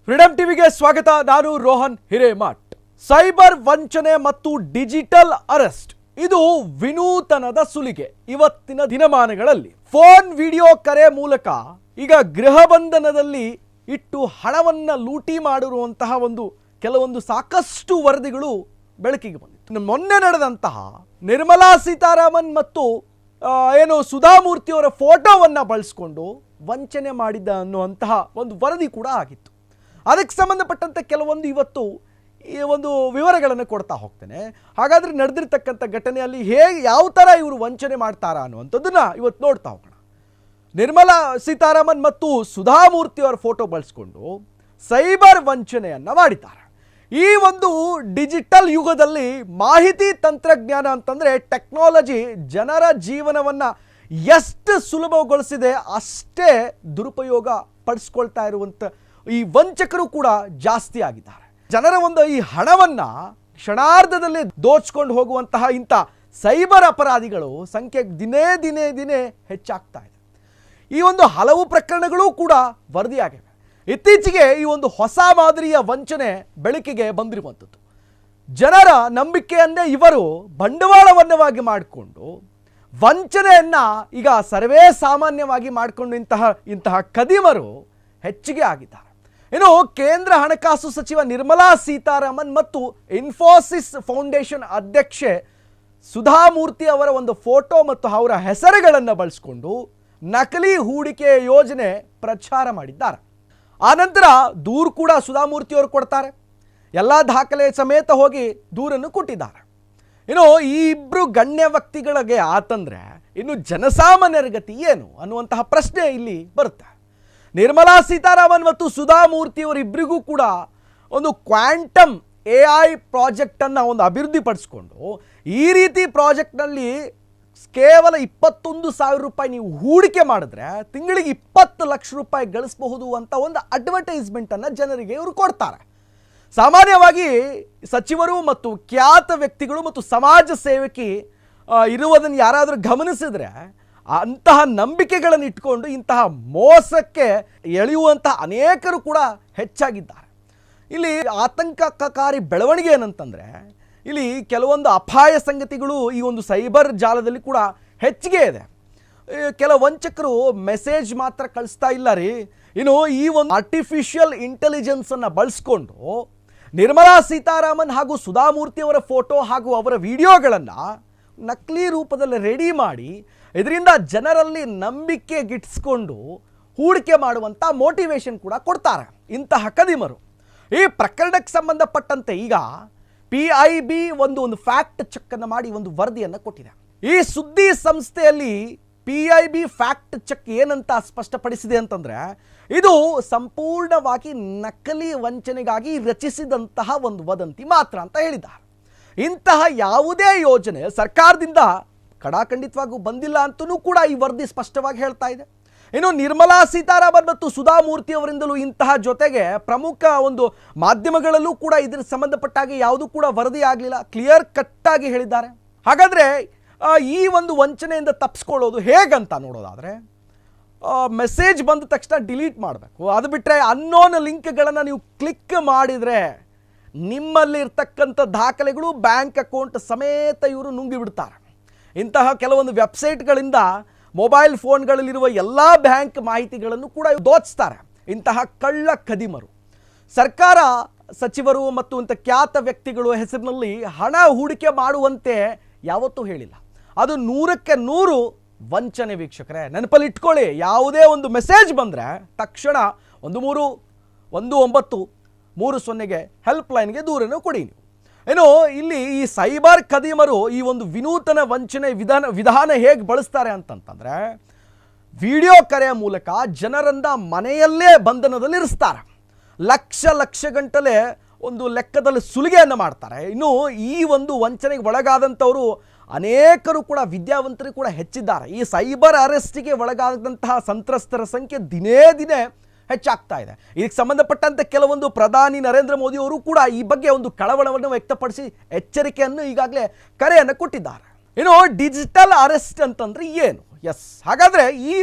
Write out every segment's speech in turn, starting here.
Freedom ಟಿವಿಗೆ ಸ್ವಾಗತ. ನಾನು ರೋಹನ್ ಹಿರೇಮಠ್. ಸೈಬರ್ ವಂಚನೆ ಮತ್ತು ಡಿಜಿಟಲ್ ಅರೆಸ್ಟ್ ಇದು ವಿನೂತನದ ಸುಲಿಗೆ. ಇವತ್ತಿನ ದಿನಮಾನಗಳಲ್ಲಿ ಫೋನ್ ವಿಡಿಯೋ ಕರೆ ಮೂಲಕ ಈಗ ಗೃಹ ಬಂಧನದಲ್ಲಿ ಇಟ್ಟು ಹಣವನ್ನ ಲೂಟಿ ಮಾಡಿರುವಂತಹ ಕೆಲವೊಂದು ಸಾಕಷ್ಟು ವರದಿಗಳು ಬೆಳಕಿಗೆ ಬಂದಿತ್ತು. ಮೊನ್ನೆ ನಡೆದಂತಹ ನಿರ್ಮಲಾ ಸೀತಾರಾಮನ್ ಮತ್ತು ಸುಧಾಮೂರ್ತಿ ಅವರ ಫೋಟೋವನ್ನ ಬಳಸಿಕೊಂಡು ವಂಚನೆ ಮಾಡಿದ ಅನ್ನುವಂತಹ ಒಂದು ವರದಿ ಕೂಡ ಆಗಿತ್ತು. ಅದಕ್ಕೆ ಸಂಬಂಧಪಟ್ಟಂತೆ ಕೆಲವೊಂದು ಇವತ್ತು ಈ ಒಂದು ವಿವರಗಳನ್ನು ಕೊಡ್ತಾ ಹೋಗ್ತೇನೆ. ಹಾಗಾದರೆ ನಡೆದಿರ್ತಕ್ಕಂಥ ಘಟನೆಯಲ್ಲಿ ಯಾವ ಥರ ಇವರು ವಂಚನೆ ಮಾಡ್ತಾರಾ ಅನ್ನುವಂಥದ್ದನ್ನ ಇವತ್ತು ನೋಡ್ತಾ ಹೋಗೋಣ. ನಿರ್ಮಲಾ ಸೀತಾರಾಮನ್ ಮತ್ತು ಸುಧಾಮೂರ್ತಿ ಅವರ ಫೋಟೋ ಬಳಸ್ಕೊಂಡು ಸೈಬರ್ ವಂಚನೆಯನ್ನು ಮಾಡಿದ್ದಾರೆ. ಈ ಒಂದು ಡಿಜಿಟಲ್ ಯುಗದಲ್ಲಿ ಮಾಹಿತಿ ತಂತ್ರಜ್ಞಾನ ಅಂತಂದರೆ ಟೆಕ್ನಾಲಜಿ ಜನರ ಜೀವನವನ್ನು ಎಷ್ಟು ಸುಲಭಗೊಳಿಸಿದೆ ಅಷ್ಟೇ ದುರುಪಯೋಗ ಪಡಿಸ್ಕೊಳ್ತಾ ಇರುವಂಥ ಈ ವಂಚಕರು ಕೂಡ ಜಾಸ್ತಿ ಆಗಿದ್ದಾರೆ. ಜನರ ಈ ಹಣವನ್ನ ಕ್ಷಣಾರ್ಧದಲ್ಲಿ ದೋಚ್ಕೊಂಡು ಹೋಗುವಂತಹ ಇಂಥ ಸೈಬರ್ ಅಪರಾಧಿಗಳು ಸಂಖ್ಯೆ ದಿನೇ ಹೆಚ್ಚಾಗ್ತಾ ಇದೆ. ಈ ಹಲವು ಪ್ರಕರಣಗಳು ಕೂಡ ವರದಿಯಾಗಿವೆ. ಇತ್ತೀಚೆಗೆ ಈ ಹೊಸ ಮಾದರಿಯ ವಂಚನೆ ಬೆಳಕಿಗೆ ಬಂದಿರುವಂಥದ್ದು. ಜನರ ನಂಬಿಕೆಯನ್ನೇ ಇವರು ಬಂಡವಾಳವನ್ನವಾಗಿ ಮಾಡಿಕೊಂಡು ವಂಚನೆಯನ್ನ ಈಗ ಸರ್ವೇ ಸಾಮಾನ್ಯವಾಗಿ ಮಾಡಿಕೊಂಡು ಇಂತಹ ಕದಿಮರು ಹೆಚ್ಚಿಗೆ ಆಗಿದ್ದಾರೆ. ಇನ್ನು ಕೇಂದ್ರ ಹಣಕಾಸು ಸಚಿವ ನಿರ್ಮಲಾ ಸೀತಾರಾಮನ್ ಮತ್ತು ಇನ್ಫೋಸಿಸ್ ಫೌಂಡೇಶನ್ ಅಧ್ಯಕ್ಷೆ ಸುಧಾಮೂರ್ತಿ ಅವರ ಫೋಟೋ ಮತ್ತು ಅವರ ಹೆಸರುಗಳನ್ನು ಬಳಸಿಕೊಂಡು ನಕಲಿ ಹೂಡಿಕೆ ಯೋಜನೆ ಪ್ರಚಾರ ಮಾಡಿದ್ದಾರೆ. ಆನಂತರ ದೂರು ಕೂಡ ಸುಧಾಮೂರ್ತಿ ಅವರು ಕೊಡ್ತಾರೆ. ಎಲ್ಲ ದಾಖಲೆ ಸಮೇತ ಹೋಗಿ ದೂರನ್ನು ಕೊಟ್ಟಿದ್ದಾರೆ. ಇನ್ನು ಈ ಇಬ್ಬರು ಗಣ್ಯ ವ್ಯಕ್ತಿಗಳಿಗೆ ಆತಂದ್ರೆ ಇನ್ನು ಜನಸಾಮಾನ್ಯರ ಗತಿ ಏನು ಅನ್ನುವಂತಹ ಪ್ರಶ್ನೆ ಇಲ್ಲಿ ಬರುತ್ತೆ. ನಿರ್ಮಲಾ ಸೀತಾರಾಮನ್ ಮತ್ತು ಸುಧಾಮೂರ್ತಿ ಅವರಿಬ್ಬರಿಗೂ ಕೂಡ ಕ್ವಾಂಟಮ್ AI ಪ್ರಾಜೆಕ್ಟನ್ನು ಅಭಿವೃದ್ಧಿಪಡಿಸ್ಕೊಂಡು ಈ ರೀತಿ ಪ್ರಾಜೆಕ್ಟ್ನಲ್ಲಿ ಕೇವಲ 21,000 ರೂಪಾಯಿ ನೀವು ಹೂಡಿಕೆ ಮಾಡಿದ್ರೆ ತಿಂಗಳಿಗೆ 20 ಲಕ್ಷ ರೂಪಾಯಿ ಗಳಿಸಬಹುದು ಅಂತ ಅಡ್ವರ್ಟೈಸ್ಮೆಂಟನ್ನು ಜನರಿಗೆ ಇವರು ಕೊಡ್ತಾರೆ. ಸಾಮಾನ್ಯವಾಗಿ ಸಚಿವರು ಮತ್ತು ಖ್ಯಾತ ವ್ಯಕ್ತಿಗಳು ಮತ್ತು ಸಮಾಜ ಸೇವಕಿ ಇರುವುದನ್ನು ಯಾರಾದರೂ ಗಮನಿಸಿದ್ರೆ ಅಂತಹ ನಂಬಿಕೆಗಳನ್ನು ಇಟ್ಕೊಂಡು ಇಂತಹ ಮೋಸಕ್ಕೆ ಎಳೆಯುವಂತಹ ಅನೇಕರು ಕೂಡ ಹೆಚ್ಚಾಗಿದ್ದಾರೆ. ಇಲ್ಲಿ ಆತಂಕಕಾರಿ ಬೆಳವಣಿಗೆ ಏನಂತಂದರೆ ಇಲ್ಲಿ ಕೆಲವೊಂದು ಅಪಾಯ ಸಂಗತಿಗಳು ಈ ಸೈಬರ್ ಜಾಲದಲ್ಲಿ ಕೂಡ ಹೆಚ್ಚಿಗೆ ಇದೆ. ಕೆಲವು ವಂಚಕರು ಮೆಸೇಜ್ ಮಾತ್ರ ಕಳಿಸ್ತಾ ಇಲ್ಲ ರೀ, ಇನ್ನು ಈ ಆರ್ಟಿಫಿಷಿಯಲ್ ಇಂಟೆಲಿಜೆನ್ಸನ್ನು ಬಳಸ್ಕೊಂಡು ನಿರ್ಮಲಾ ಸೀತಾರಾಮನ್ ಹಾಗೂ ಸುಧಾಮೂರ್ತಿ ಅವರ ಫೋಟೋ ಹಾಗೂ ಅವರ ವಿಡಿಯೋಗಳನ್ನು ನಕಲಿ ರೂಪದಲ್ಲಿ ರೆಡಿ ಮಾಡಿ ಇದರಿಂದ ಜನರಲ್ಲಿ ನಂಬಿಕೆ ಗಿಟ್ಟಿಸ್ಕೊಂಡು ಹೂಡಿಕೆ ಮಾಡುವಂಥ ಮೋಟಿವೇಶನ್ ಕೂಡ ಕೊಡ್ತಾರೆ ಇಂತಹ ಕದಿಮರು. ಈ ಪ್ರಕರಣಕ್ಕೆ ಸಂಬಂಧಪಟ್ಟಂತೆ ಈಗ PIB ಒಂದು ಫ್ಯಾಕ್ಟ್ ಚೆಕ್ ಅನ್ನು ಮಾಡಿ ವರದಿಯನ್ನು ಕೊಟ್ಟಿದೆ. ಈ ಸುದ್ದಿ ಸಂಸ್ಥೆಯಲ್ಲಿ PIB ಫ್ಯಾಕ್ಟ್ ಚೆಕ್ ಏನಂತ ಸ್ಪಷ್ಟಪಡಿಸಿದೆ ಅಂತಂದ್ರೆ ಇದು ಸಂಪೂರ್ಣವಾಗಿ ನಕಲಿ ವಂಚನೆಗಾಗಿ ರಚಿಸಿದಂತಹ ವದಂತಿ ಮಾತ್ರ ಅಂತ ಹೇಳಿದ್ದಾರೆ. ಇಂತಹ ಯಾವುದೇ ಯೋಜನೆ ಸರ್ಕಾರದಿಂದ ಕಡಾಖಂಡಿತವಾಗೂ ಬಂದಿಲ್ಲ ಅಂತಲೂ ಕೂಡ ಈ ವರದಿ ಸ್ಪಷ್ಟವಾಗಿ ಹೇಳ್ತಾ ಇದೆ. ಇನ್ನು ನಿರ್ಮಲಾ ಸೀತಾರಾಮನ್ ಮತ್ತು ಸುಧಾಮೂರ್ತಿ ಅವರಿಂದಲೂ ಇಂತಹ ಜೊತೆಗೆ ಪ್ರಮುಖ ಮಾಧ್ಯಮಗಳಲ್ಲೂ ಕೂಡ ಇದರ ಸಂಬಂಧಪಟ್ಟಾಗಿ ಯಾವುದೂ ಕೂಡ ವರದಿ ಆಗಲಿಲ್ಲ, ಕ್ಲಿಯರ್ ಕಟ್ ಆಗಿ ಹೇಳಿದ್ದಾರೆ. ಹಾಗಾದರೆ ಈ ವಂಚನೆಯಿಂದ ತಪ್ಪಿಸ್ಕೊಳ್ಳೋದು ಹೇಗಂತ ನೋಡೋದಾದರೆ ಮೆಸೇಜ್ ಬಂದ ತಕ್ಷಣ ಡಿಲೀಟ್ ಮಾಡಬೇಕು. ಅದು ಬಿಟ್ಟರೆ ಅನ್ನೋನ್ ಲಿಂಕ್ಗಳನ್ನು ನೀವು ಕ್ಲಿಕ್ ಮಾಡಿದರೆ ನಿಮ್ಮಲ್ಲಿ ಇರ್ತಕ್ಕಂಥ ದಾಖಲೆಗಳು ಬ್ಯಾಂಕ್ ಅಕೌಂಟ್ ಸಮೇತ ಇವರು ನುಂಗಿ ಬಿಡ್ತಾರೆ. ಇಂತಹ ಕೆಲವೊಂದು ವೆಬ್ಸೈಟ್ಗಳಿಂದ ಮೊಬೈಲ್ ಫೋನ್ಗಳಲ್ಲಿರುವ ಎಲ್ಲ ಬ್ಯಾಂಕ್ ಮಾಹಿತಿಗಳನ್ನು ಕೂಡ ದೋಚಿಸ್ತಾರೆ ಇಂತಹ ಕಳ್ಳ ಕದಿಮರು. ಸರ್ಕಾರ ಸಚಿವರು ಮತ್ತು ಇಂಥ ಖ್ಯಾತ ವ್ಯಕ್ತಿಗಳು ಹೆಸರಿನಲ್ಲಿ ಹಣ ಹೂಡಿಕೆ ಮಾಡುವಂತೆ ಯಾವತ್ತೂ ಹೇಳಿಲ್ಲ. ಅದು 100ಕ್ಕೆ 100 ವಂಚನೆ. ವೀಕ್ಷಕರೇ ನೆನಪಲ್ಲಿ ಇಟ್ಕೊಳ್ಳಿ, ಯಾವುದೇ ಮೆಸೇಜ್ ಬಂದರೆ ತಕ್ಷಣ 131930ಗೆ ಹೆಲ್ಪ್ಲೈನ್ಗೆ ದೂರನ್ನು ಕೊಡಿ ನೀವು. ಏನು ಇಲ್ಲಿ ಈ ಸೈಬರ್ ಕದಿಮರು ಈ ವಿನೂತನ ವಂಚನೆ ವಿಧಾನ ಹೇಗೆ ಬಳಸ್ತಾರೆ ಅಂತಂತಂದರೆ ವಿಡಿಯೋ ಕರೆಯ ಮೂಲಕ ಜನರನ್ನ ಮನೆಯಲ್ಲೇ ಬಂಧನದಲ್ಲಿ ಇರಿಸ್ತಾರೆ. ಲಕ್ಷ ಗಂಟಲೆ ಲೆಕ್ಕದಲ್ಲಿ ಸುಲಿಗೆಯನ್ನು ಮಾಡ್ತಾರೆ. ಇನ್ನು ಈ ವಂಚನೆಗೆ ಒಳಗಾದಂಥವರು ಅನೇಕರು ಕೂಡ ವಿದ್ಯಾವಂತರು ಕೂಡ ಹೆಚ್ಚಿದ್ದಾರೆ. ಈ ಸೈಬರ್ ಅರೆಸ್ಟಿಗೆ ಒಳಗಾದಂತಹ ಸಂತ್ರಸ್ತರ ಸಂಖ್ಯೆ ದಿನೇ ಹೆಚ್ಚಾಗ್ತಾ ಇದೆ. ಇದಕ್ಕೆ ಸಂಬಂಧಪಟ್ಟಂತೆ ಕೆಲವೊಂದು ಪ್ರಧಾನಿ ನರೇಂದ್ರ ಮೋದಿ ಅವರು ಕೂಡ ಈ ಬಗ್ಗೆ ಕಳವಳವನ್ನು ವ್ಯಕ್ತಪಡಿಸಿ ಎಚ್ಚರಿಕೆಯನ್ನು ಈಗಾಗಲೇ ಕರೆಯನ್ನು ಕೊಟ್ಟಿದ್ದಾರೆ. ಇನ್ನು ಡಿಜಿಟಲ್ ಅರೆಸ್ಟ್ ಅಂತಂದ್ರೆ ಏನು? ಹಾಗಾದ್ರೆ ಈ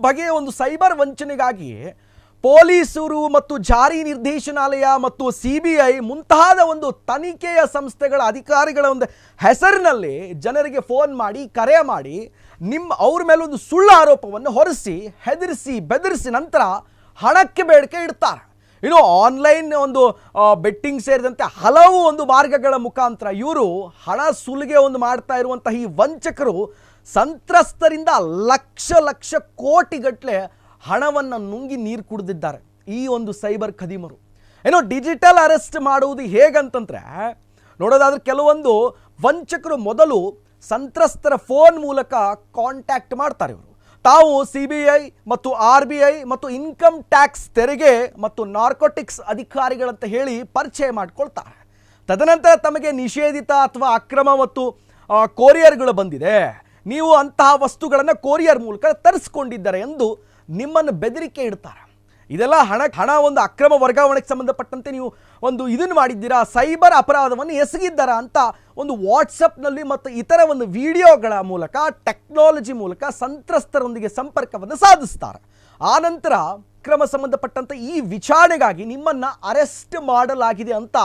ಬಗೆಯ ಸೈಬರ್ ವಂಚನೆಗಾಗಿ ಪೊಲೀಸರು ಮತ್ತು ಜಾರಿ ನಿರ್ದೇಶನಾಲಯ ಮತ್ತು CBI ಮುಂತಾದ ಒಂದು ತನಿಖೆಯ ಸಂಸ್ಥೆಗಳ ಅಧಿಕಾರಿಗಳ ಒಂದು ಹೆಸರಿನಲ್ಲಿ ಜನರಿಗೆ ಫೋನ್ ಮಾಡಿ ಕರೆ ಮಾಡಿ ಅವ್ರ ಮೇಲೆ ಒಂದು ಸುಳ್ಳು ಆರೋಪವನ್ನು ಹೊರಿಸಿ ಹೆದರಿಸಿ ಬೆದರಿಸಿ ನಂತರ ಹಣಕ್ಕೆ ಬೇಡಿಕೆ ಇಡ್ತಾರೆ. ಇನ್ನು ಆನ್ಲೈನ್ ಒಂದು ಬೆಟ್ಟಿಂಗ್ ಸೇರಿದಂತೆ ಹಲವು ಒಂದು ಮಾರ್ಗಗಳ ಮುಖಾಂತರ ಇವರು ಹಣ ಸುಲಿಗೆ ಒಂದು ಮಾಡ್ತಾ ಇರುವಂತಹ ಈ ವಂಚಕರು ಸಂತ್ರಸ್ತರಿಂದ ಲಕ್ಷ ಲಕ್ಷ ಕೋಟಿಗಟ್ಟಲೆ ಹಣವನ್ನು ನುಂಗಿ ನೀರು ಕುಡಿದಿದ್ದಾರೆ ಈ ಒಂದು ಸೈಬರ್ ಖದೀಮರು. ಏನೋ ಡಿಜಿಟಲ್ ಅರೆಸ್ಟ್ ಮಾಡುವುದು ಹೇಗಂತಂದ್ರೆ ನೋಡೋದಾದ್ರೆ ಕೆಲವೊಂದು ವಂಚಕರು ಮೊದಲು ಸಂತ್ರಸ್ತರ ಫೋನ್ ಮೂಲಕ ಕಾಂಟ್ಯಾಕ್ಟ್ ಮಾಡ್ತಾರೆ. ಇವರು ತಾವು CBI ಮತ್ತು RBI ಮತ್ತು ಇನ್ಕಮ್ ಟ್ಯಾಕ್ಸ್ ತೆರಿಗೆ ಮತ್ತು ನಾರ್ಕೋಟಿಕ್ಸ್ ಅಧಿಕಾರಿಗಳಂತ ಹೇಳಿ ಪರಿಚಯ ಮಾಡಿಕೊಳ್ತಾರೆ. ತದನಂತರ ತಮಗೆ ನಿಷೇಧಿತ ಅಥವಾ ಅಕ್ರಮ ಮತ್ತು ಕೊರಿಯರ್ಗಳು ಬಂದಿದೆ, ನೀವು ಅಂತಹ ವಸ್ತುಗಳನ್ನು ಕೊರಿಯರ್ ಮೂಲಕ ತರಿಸ್ಕೊಂಡಿದ್ದಾರೆ ಎಂದು ನಿಮ್ಮನ್ನು ಬೆದರಿಕೆ ಇಡ್ತಾರೆ. ಇದೆಲ್ಲ ಹಣ ಒಂದು ಅಕ್ರಮ ವರ್ಗಾವಣೆಗೆ ಸಂಬಂಧಪಟ್ಟಂತೆ ನೀವು ಒಂದು ಇದನ್ನು ಮಾಡಿದ್ದೀರಾ, ಸೈಬರ್ ಅಪರಾಧವನ್ನು ಎಸಗಿದ್ದಾರಾ ಅಂತ ಒಂದು ವಾಟ್ಸಪ್ನಲ್ಲಿ ಮತ್ತು ಇತರ ಒಂದು ವಿಡಿಯೋಗಳ ಮೂಲಕ ಟೆಕ್ನಾಲಜಿ ಮೂಲಕ ಸಂತ್ರಸ್ತರೊಂದಿಗೆ ಸಂಪರ್ಕವನ್ನು ಸಾಧಿಸ್ತಾರೆ. ಆನಂತರ ಅಕ್ರಮ ಸಂಬಂಧಪಟ್ಟಂತೆ ಈ ವಿಚಾರಣೆಗಾಗಿ ನಿಮ್ಮನ್ನು ಅರೆಸ್ಟ್ ಮಾಡಲಾಗಿದೆ ಅಂತ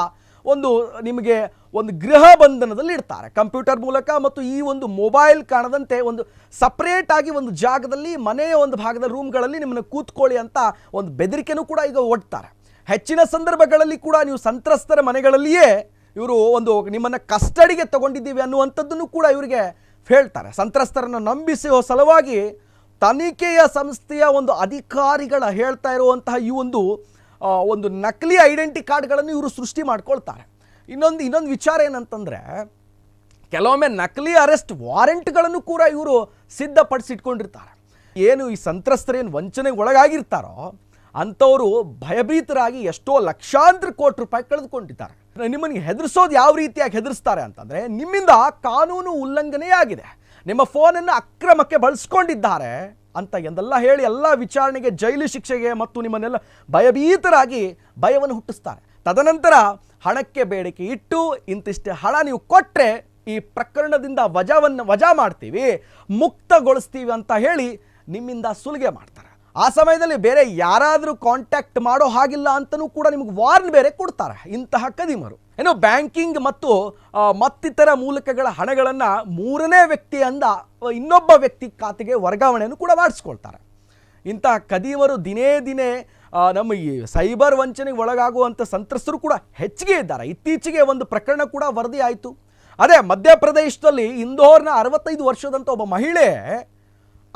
ನಿಮಗೆ ಒಂದು ಗೃಹ ಬಂಧನದಲ್ಲಿ ಇಡ್ತಾರೆ ಕಂಪ್ಯೂಟರ್ ಮೂಲಕ. ಮತ್ತು ಈ ಒಂದು ಮೊಬೈಲ್ ಕಾಣದಂತೆ ಒಂದು ಸಪ್ರೇಟ್ ಆಗಿ ಒಂದು ಜಾಗದಲ್ಲಿ ಮನೆಯ ಒಂದು ಭಾಗದ ರೂಮ್ಗಳಲ್ಲಿ ನಿಮ್ಮನ್ನು ಕೂತ್ಕೊಳ್ಳಿ ಅಂತ ಒಂದು ಬೆದರಿಕೆನೂ ಕೂಡ ಈಗ ಒಡ್ತಾರೆ. ಹೆಚ್ಚಿನ ಸಂದರ್ಭಗಳಲ್ಲಿ ಕೂಡ ನೀವು ಸಂತ್ರಸ್ತರ ಮನೆಗಳಲ್ಲಿಯೇ ಇವರು ನಿಮ್ಮನ್ನು ಕಸ್ಟಡಿಗೆ ತಗೊಂಡಿದ್ದೀವಿ ಅನ್ನುವಂಥದ್ದನ್ನು ಕೂಡ ಇವರಿಗೆ ಹೇಳ್ತಾರೆ. ಸಂತ್ರಸ್ತರನ್ನು ನಂಬಿಸುವ ಸಲುವಾಗಿ ತನಿಖೆಯ ಸಂಸ್ಥೆಯ ಒಂದು ಅಧಿಕಾರಿಗಳ ಹೇಳ್ತಾ ಇರುವಂತಹ ಈ ಒಂದು ನಕಲಿ ಐಡೆಂಟಿ ಕಾರ್ಡ್ಗಳನ್ನು ಇವರು ಸೃಷ್ಟಿ ಮಾಡ್ಕೊಳ್ತಾರೆ. ಇನ್ನೊಂದು ವಿಚಾರ ಏನಂತಂದರೆ ಕೆಲವೊಮ್ಮೆ ನಕಲಿ ಅರೆಸ್ಟ್ ವಾರೆಂಟ್ಗಳನ್ನು ಕೂಡ ಇವರು ಸಿದ್ಧಪಡಿಸಿಟ್ಕೊಂಡಿರ್ತಾರೆ. ಏನು ಈ ಸಂತ್ರಸ್ತರೇನು ವಂಚನೆಗೆ ಒಳಗಾಗಿರ್ತಾರೋ ಅಂಥವರು ಭಯಭೀತರಾಗಿ ಎಷ್ಟೋ ಲಕ್ಷಾಂತರ ಕೋಟಿ ರೂಪಾಯಿ ಕಳೆದುಕೊಂಡಿದ್ದಾರೆ. ನಿಮ್ಮನ್ನು ಹೆದರಿಸೋದು ಯಾವ ರೀತಿಯಾಗಿ ಹೆದರಿಸ್ತಾರೆ ಅಂತಂದರೆ ನಿಮ್ಮಿಂದ ಕಾನೂನು ಉಲ್ಲಂಘನೆಯಾಗಿದೆ, ನಿಮ್ಮ ಫೋನನ್ನು ಅಕ್ರಮಕ್ಕೆ ಬಳಸ್ಕೊಂಡಿದ್ದಾರೆ ಅಂತ ಎಂದೆಲ್ಲ ಹೇಳಿ ಎಲ್ಲ ವಿಚಾರಣೆಗೆ ಜೈಲು ಶಿಕ್ಷೆಗೆ ಮತ್ತು ನಿಮ್ಮನ್ನೆಲ್ಲ ಭಯಭೀತರಾಗಿ ಭಯವನ್ನು ಹುಟ್ಟಿಸ್ತಾರೆ. ತದನಂತರ ಹಣಕ್ಕೆ ಬೇಡಿಕೆ ಇಟ್ಟು ಇಂತಿಷ್ಟೇ ಹಣ ನೀವು ಕೊಟ್ಟರೆ ಈ ಪ್ರಕರಣದಿಂದ ವಜಾ ಮಾಡ್ತೀವಿ, ಮುಕ್ತಗೊಳಿಸ್ತೀವಿ ಅಂತ ಹೇಳಿ ನಿಮ್ಮಿಂದ ಸುಲಿಗೆ ಮಾಡ್ತಾರೆ. ಆ ಸಮಯದಲ್ಲಿ ಬೇರೆ ಯಾರಾದರೂ ಕಾಂಟ್ಯಾಕ್ಟ್ ಮಾಡೋ ಹಾಗಿಲ್ಲ ಅಂತಲೂ ಕೂಡ ನಿಮಗೆ ವಾರ್ನ್ ಬೇರೆ ಕೊಡ್ತಾರೆ ಇಂತಹ ಖದೀಮರು. ಏನೋ ಬ್ಯಾಂಕಿಂಗ್ ಮತ್ತು ಮತ್ತಿತರ ಮೂಲಕಗಳ ಹಣಗಳನ್ನು ಮೂರನೇ ವ್ಯಕ್ತಿಯಿಂದ ಇನ್ನೊಬ್ಬ ವ್ಯಕ್ತಿ ಖಾತೆಗೆ ವರ್ಗಾವಣೆಯನ್ನು ಕೂಡ ಮಾಡಿಸ್ಕೊಳ್ತಾರೆ. ಇಂತಹ ಖದೀಮರು ದಿನೇ ದಿನೇ ನಮ್ಮ ಈ ಸೈಬರ್ ವಂಚನೆಗೆ ಒಳಗಾಗುವಂಥ ಸಂತ್ರಸ್ತರು ಕೂಡ ಹೆಚ್ಚಿಗೆ ಇದ್ದಾರೆ. ಇತ್ತೀಚೆಗೆ ಒಂದು ಪ್ರಕರಣ ಕೂಡ ವರದಿ ಆಯಿತು. ಅದೇ ಮಧ್ಯಪ್ರದೇಶದಲ್ಲಿ ಇಂದೋರ್ನ 65 ವರ್ಷದಂಥ ಒಬ್ಬ ಮಹಿಳೆ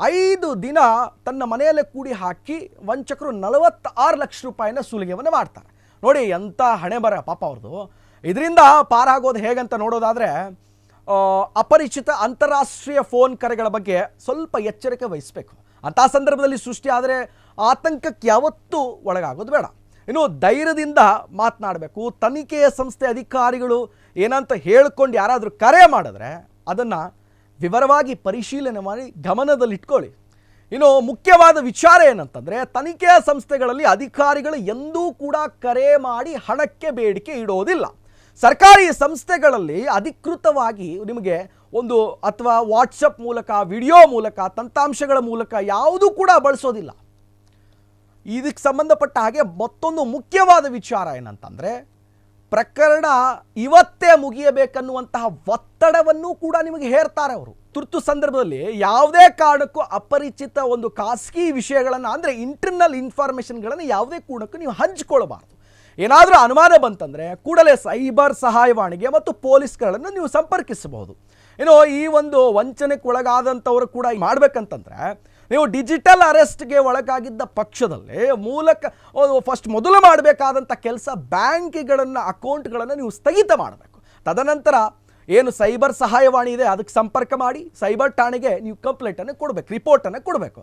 5 ದಿನ ತನ್ನ ಮನೆಯಲ್ಲೇ ಕೂಡಿ ಹಾಕಿ ವಂಚಕರು 46 ಲಕ್ಷ ರೂಪಾಯಿನ ಸುಲಿಗೆಯನ್ನು ಮಾಡ್ತಾರೆ. ನೋಡಿ ಎಂಥ ಹಣೆ ಬರ ಪಾಪ ಅವ್ರದ್ದು. ಇದರಿಂದ ಪಾರಾಗೋದು ಹೇಗಂತ ನೋಡೋದಾದರೆ ಅಪರಿಚಿತ ಅಂತಾರಾಷ್ಟ್ರೀಯ ಫೋನ್ ಕರೆಗಳ ಬಗ್ಗೆ ಸ್ವಲ್ಪ ಎಚ್ಚರಿಕೆ ವಹಿಸಬೇಕು. ಅಂಥ ಸಂದರ್ಭದಲ್ಲಿ ಸೃಷ್ಟಿ ಆದರೆ ಆತಂಕಕ್ಕೆ ಯಾವತ್ತೂ ಒಳಗಾಗೋದು ಬೇಡ. ಇನ್ನು ಧೈರ್ಯದಿಂದ ಮಾತನಾಡಬೇಕು. ತನಿಖೆಯ ಸಂಸ್ಥೆ ಅಧಿಕಾರಿಗಳು ಏನಂತ ಹೇಳ್ಕೊಂಡು ಯಾರಾದರೂ ಕರೆ ಮಾಡಿದ್ರೆ ಅದನ್ನು ವಿವರವಾಗಿ ಪರಿಶೀಲನೆ ಮಾಡಿ ಗಮನದಲ್ಲಿಟ್ಕೊಳ್ಳಿ. ಇನ್ನು ಮುಖ್ಯವಾದ ವಿಚಾರ ಏನಂತಂದರೆ ತನಿಖೆಯ ಸಂಸ್ಥೆಗಳಲ್ಲಿ ಅಧಿಕಾರಿಗಳು ಎಂದೂ ಕೂಡ ಕರೆ ಮಾಡಿ ಹಣಕ್ಕೆ ಬೇಡಿಕೆ ಇಡೋದಿಲ್ಲ. ಸರ್ಕಾರಿ ಸಂಸ್ಥೆಗಳಲ್ಲಿ ಅಧಿಕೃತವಾಗಿ ನಿಮಗೆ ಅಥವಾ ವಾಟ್ಸಪ್ ಮೂಲಕ, ವಿಡಿಯೋ ಮೂಲಕ, ತಂತ್ರಾಂಶಗಳ ಮೂಲಕ ಯಾವುದೂ ಕೂಡ ಬಳಸೋದಿಲ್ಲ. ಇದಕ್ಕೆ ಸಂಬಂಧಪಟ್ಟ ಹಾಗೆ ಮತ್ತೊಂದು ಮುಖ್ಯವಾದ ವಿಚಾರ ಏನಂತಂದರೆ ಪ್ರಕರಣ ಇವತ್ತೇ ಮುಗಿಯಬೇಕನ್ನುವಂತಹ ಒತ್ತಡವನ್ನು ಕೂಡ ನಿಮಗೆ ಹೇರ್ತಾರೆ ಅವರು. ತುರ್ತು ಸಂದರ್ಭದಲ್ಲಿ ಯಾವುದೇ ಕಾರಣಕ್ಕೂ ಅಪರಿಚಿತ ಒಂದು ಖಾಸಗಿ ವಿಷಯಗಳನ್ನು ಅಂದರೆ ಇಂಟರ್ನಲ್ ಇನ್ಫಾರ್ಮೇಷನ್ಗಳನ್ನು ಯಾವುದೇ ಕಾರಣಕ್ಕೂ ನೀವು ಹಂಚಿಕೊಳ್ಳಬಾರ್ದು. ಏನಾದರೂ ಅನುಮಾನ ಬಂತಂದರೆ ಕೂಡಲೇ ಸೈಬರ್ ಸಹಾಯವಾಣಿಗೆ ಮತ್ತು ಪೊಲೀಸ್ಗಳನ್ನು ನೀವು ಸಂಪರ್ಕಿಸಬಹುದು. ಇನ್ನು ಈ ಒಂದು ವಂಚನೆಗೆ ಒಳಗಾದಂಥವರು ಕೂಡ ಮಾಡಬೇಕಂತಂದರೆ ನೀವು ಡಿಜಿಟಲ್ ಅರೆಸ್ಟ್ಗೆ ಒಳಗಾಗಿದ್ದ ಪಕ್ಷದಲ್ಲಿ ಮೊದಲು ಮಾಡಬೇಕಾದಂಥ ಕೆಲಸ ಬ್ಯಾಂಕ್ಗಳನ್ನು ಅಕೌಂಟ್ಗಳನ್ನು ನೀವು ಸ್ಥಗಿತ ಮಾಡಬೇಕು. ತದನಂತರ ಏನು ಸೈಬರ್ ಸಹಾಯವಾಣಿ ಇದೆ ಅದಕ್ಕೆ ಸಂಪರ್ಕ ಮಾಡಿ ಸೈಬರ್ ಠಾಣೆಗೆ ನೀವು ಕಂಪ್ಲೇಂಟನ್ನು ಕೊಡಬೇಕು, ರಿಪೋರ್ಟನ್ನು ಕೊಡಬೇಕು.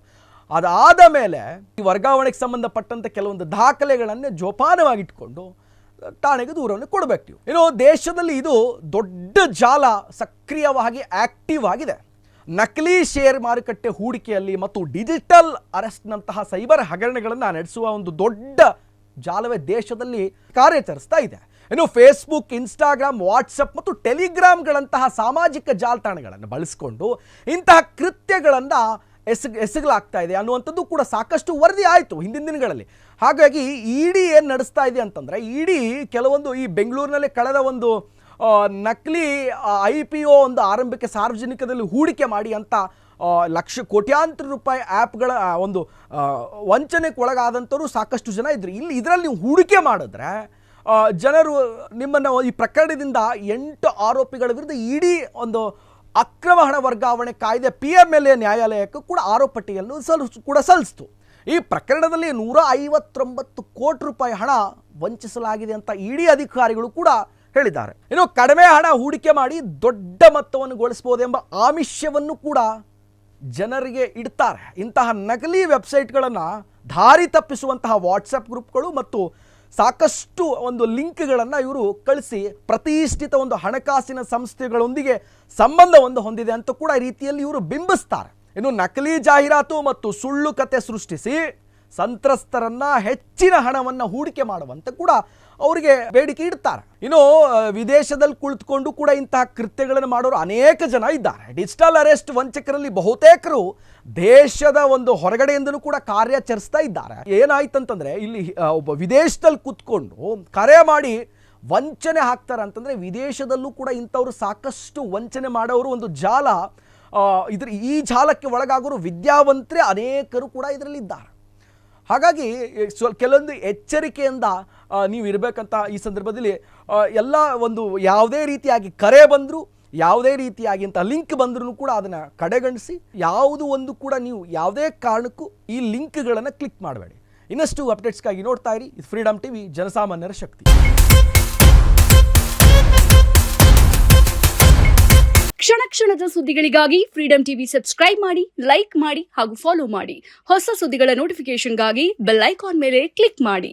ಅದಾದ ಮೇಲೆ ಈ ವರ್ಗಾವಣೆಗೆ ಸಂಬಂಧಪಟ್ಟಂತೆ ಕೆಲವೊಂದು ದಾಖಲೆಗಳನ್ನು ಜೋಪಾನವಾಗಿಟ್ಕೊಂಡು ಠಾಣೆಗೆ ದೂರವನ್ನು ಕೊಡಬೇಕು ನೀವು. ಇನ್ನು ದೇಶದಲ್ಲಿ ಇದು ದೊಡ್ಡ ಜಾಲ ಸಕ್ರಿಯವಾಗಿ ಆಕ್ಟಿವ್ ಆಗಿದೆ. ನಕಲಿ ಶೇರ್ ಮಾರುಕಟ್ಟೆ ಹೂಡಿಕೆಯಲ್ಲಿ ಮತ್ತು ಡಿಜಿಟಲ್ ಅರೆಸ್ಟ್ನಂತಹ ಸೈಬರ್ ಹಗರಣಗಳನ್ನು ನಡೆಸುವ ಒಂದು ದೊಡ್ಡ ಜಾಲವೇ ದೇಶದಲ್ಲಿ ಕಾರ್ಯಾಚರಿಸ್ತಾ ಇದೆ. ಇನ್ನು ಫೇಸ್ಬುಕ್, ಇನ್ಸ್ಟಾಗ್ರಾಮ್, ವಾಟ್ಸಪ್ ಮತ್ತು ಟೆಲಿಗ್ರಾಮ್ಗಳಂತಹ ಸಾಮಾಜಿಕ ಜಾಲತಾಣಗಳನ್ನು ಬಳಸಿಕೊಂಡು ಇಂತಹ ಕೃತ್ಯಗಳನ್ನು ಎಸಗಲಾಗ್ತಾ ಇದೆ ಅನ್ನುವಂಥದ್ದು ಕೂಡ ಸಾಕಷ್ಟು ವರದಿ ಆಯಿತು ಹಿಂದಿನ ದಿನಗಳಲ್ಲಿ. ಹಾಗಾಗಿ ಇಡಿ ಏನು ನಡೆಸ್ತಾ ಇದೆ ಅಂತಂದರೆ, ಇಡಿ ಕೆಲವೊಂದು ಈ ಬೆಂಗಳೂರಿನಲ್ಲಿ ಕಳೆದ ಒಂದು ನಕಲಿ IPO ಒಂದು ಆರಂಭಕ್ಕೆ ಸಾರ್ವಜನಿಕದಲ್ಲಿ ಹೂಡಿಕೆ ಮಾಡಿ ಅಂತ ಕೋಟ್ಯಾಂತರ ರೂಪಾಯಿ ಆ್ಯಪ್ಗಳ ಒಂದು ವಂಚನೆಗೆ ಒಳಗಾದಂಥವ್ರು ಸಾಕಷ್ಟು ಜನ ಇದ್ರು. ಇದರಲ್ಲಿ ನೀವು ಹೂಡಿಕೆ ಮಾಡಿದ್ರೆ ಜನರು ನಿಮ್ಮನ್ನು ಈ ಪ್ರಕರಣದಿಂದ 8 ಆರೋಪಿಗಳ ವಿರುದ್ಧ ಇಡಿ ಒಂದು ಅಕ್ರಮ ಹಣ ವರ್ಗಾವಣೆ ಕಾಯ್ದೆ PMLA ನ್ಯಾಯಾಲಯಕ್ಕೂ ಕೂಡ ಆರೋಪ ಪಟ್ಟಿಯನ್ನು ಸಲ್ಲಿಸಿತು. ಈ ಪ್ರಕರಣದಲ್ಲಿ 159 ಕೋಟಿ ರೂಪಾಯಿ ಹಣ ವಂಚಿಸಲಾಗಿದೆ ಅಂತ ಇಡಿ ಅಧಿಕಾರಿಗಳು ಕೂಡ ಹೇಳಿದ್ದಾರೆ. ಇನ್ನು ಕಡಿಮೆ ಹಣ ಹೂಡಿಕೆ ಮಾಡಿ ದೊಡ್ಡ ಮೊತ್ತವನ್ನು ಗಳಿಸಬಹುದೆಂಬ ಆಮಿಷವನ್ನು ಕೂಡ ಜನರಿಗೆ ಇಡ್ತಾರೆ. ಇಂತಹ ನಕಲಿ ವೆಬ್ಸೈಟ್ಗಳನ್ನು ದಾರಿ ತಪ್ಪಿಸುವಂತಹ ವಾಟ್ಸಪ್ ಗ್ರೂಪ್ಗಳು ಮತ್ತು ಸಾಕಷ್ಟು ಒಂದು ಲಿಂಕ್ಗಳನ್ನು ಇವರು ಕಳಿಸಿ ಪ್ರತಿಷ್ಠಿತ ಒಂದು ಹಣಕಾಸಿನ ಸಂಸ್ಥೆಗಳೊಂದಿಗೆ ಸಂಬಂಧವನ್ನು ಹೊಂದಿದೆ ಅಂತ ಕೂಡ ಈ ರೀತಿಯಲ್ಲಿ ಇವರು ಬಿಂಬಿಸ್ತಾರೆ. ಇನ್ನು ನಕಲಿ ಜಾಹೀರಾತು ಮತ್ತು ಸುಳ್ಳು ಕತೆ ಸೃಷ್ಟಿಸಿ ಸಂತ್ರಸ್ತರನ್ನ ಹೆಚ್ಚಿನ ಹಣವನ್ನು ಹೂಡಿಕೆ ಮಾಡುವಂತೆ ಕೂಡ ಅವರಿಗೆ ಬೇಡಿಕೆ ಇಡ್ತಾರೆ. ಇನ್ನು ವಿದೇಶದಲ್ಲಿ ಕುಳಿತುಕೊಂಡು ಕೂಡ ಇಂತಹ ಕೃತ್ಯಗಳನ್ನು ಮಾಡೋರು ಅನೇಕ ಜನ ಇದ್ದಾರೆ. ಡಿಜಿಟಲ್ ಅರೆಸ್ಟ್ ವಂಚಕರಲ್ಲಿ ಬಹುತೇಕರು ದೇಶದ ಒಂದು ಹೊರಗಡೆಯಿಂದಲೂ ಕೂಡ ಕಾರ್ಯಾಚರಿಸ್ತಾ ಇದ್ದಾರೆ. ಏನಾಯ್ತಂತಂದ್ರೆ, ಇಲ್ಲಿ ಒಬ್ಬ ವಿದೇಶದಲ್ಲಿ ಕೂತ್ಕೊಂಡು ಕರೆ ಮಾಡಿ ವಂಚನೆ ಹಾಕ್ತಾರೆ ಅಂತಂದ್ರೆ, ವಿದೇಶದಲ್ಲೂ ಕೂಡ ಇಂಥವ್ರು ಸಾಕಷ್ಟು ವಂಚನೆ ಮಾಡೋರು ಒಂದು ಜಾಲ, ಈ ಜಾಲಕ್ಕೆ ಒಳಗಾಗೋರು ವಿದ್ಯಾವಂತರೇ ಅನೇಕರು ಕೂಡ ಇದರಲ್ಲಿದ್ದಾರೆ. ಹಾಗಾಗಿ ಕೆಲವೊಂದು ಎಚ್ಚರಿಕೆಯಿಂದ ನೀವು ಇರಬೇಕಂತ ಈ ಸಂದರ್ಭದಲ್ಲಿ ಎಲ್ಲ ಒಂದು ಯಾವುದೇ ರೀತಿಯಾಗಿ ಕರೆ ಬಂದರೂ, ಯಾವುದೇ ರೀತಿಯಾಗಿ ಅಂತ ಲಿಂಕ್ ಬಂದ್ರೂ ಕೂಡ ಅದನ್ನು ಕಡೆಗಣಿಸಿ, ಯಾವುದು ಒಂದು ಕೂಡ ನೀವು ಯಾವುದೇ ಕಾರಣಕ್ಕೂ ಈ ಲಿಂಕ್ಗಳನ್ನು ಕ್ಲಿಕ್ ಮಾಡಬೇಡಿ. ಇನ್ನಷ್ಟು ಅಪ್ಡೇಟ್ಸ್ಗಾಗಿ ನೋಡ್ತಾ ಇರಿ ಇದು ಫ್ರೀಡಮ್ ಟಿವಿ, ಜನಸಾಮಾನ್ಯರ ಶಕ್ತಿ. ಕ್ಷಣ ಕ್ಷಣದ ಸುದ್ದಿಗಳಿಗಾಗಿ ಫ್ರೀಡಮ್ ಟಿವಿ ಸಬ್ಸ್ಕ್ರೈಬ್ ಮಾಡಿ, ಲೈಕ್ ಮಾಡಿ ಹಾಗೂ ಫಾಲೋ ಮಾಡಿ. ಹೊಸ ಸುದ್ದಿಗಳ ನೋಟಿಫಿಕೇಶನ್ಗಾಗಿ ಬೆಲ್ ಐಕಾನ್ ಮೇಲೆ ಕ್ಲಿಕ್ ಮಾಡಿ.